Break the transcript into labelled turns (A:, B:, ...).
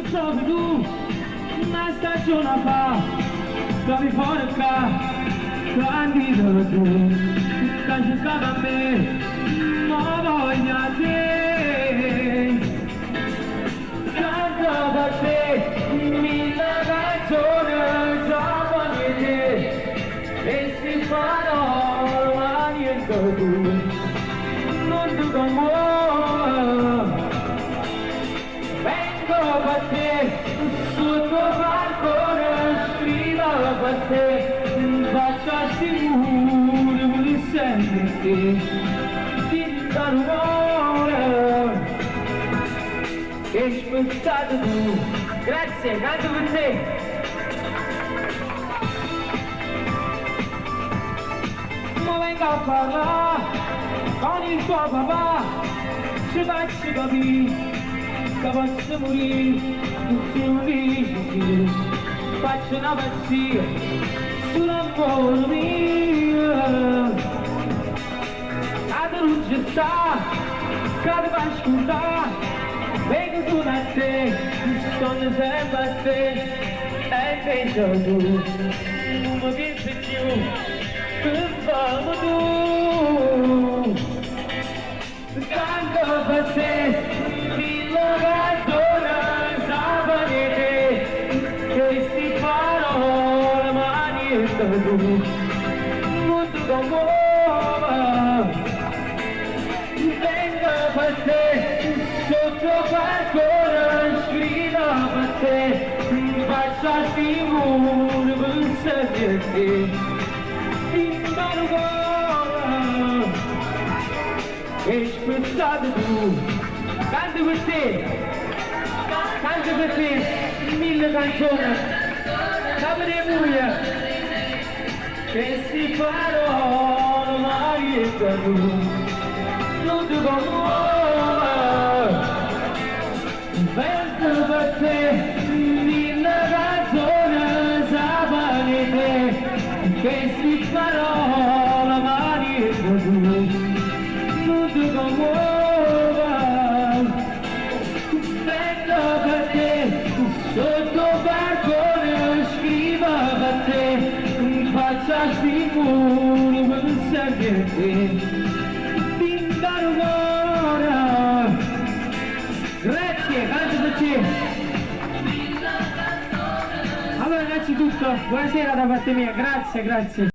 A: proprio tu, una stagione fa, trovi fuori qua, candido tu, che hai giocato a me, ma voglio a te. Canto da te, mille canzoni, troppo niente, e si fanno ma niente tu, non ti commuovo. Vengo per te, sul tuo balcone, scrivo per te, faccio sicuro per sempre te, ti dà l'umore, che spezzato tu, grazie, canto per te. Ma vengo a parlare con il tuo papà, ci faccio capire che posso morire tutti felici, faccio una pazzia sull'amore mio, che non ci sta, che ti fa ascoltare, vengo tu da te, sono sempre a te, e invece tu non mi pensi più, che famo tu, canto per te. Non ti commuova, vengo per te, sotto balcone, sfido per te, faccio sicuro per sempre te, ti do cuore, e spezzato tu, canto per te, mille canzoni, capire buia, che si farò mai per lui, non ti commuovo, vengo per te, mille canzoni, sapane te, che si farò mai per lui, non ti commuovo, vengo per te, sotto balcone, scrivo per te, faccia sicuro per sempre te, ti dà cuore, grazie, canto per te. Allora innanzitutto buonasera da parte mia, grazie.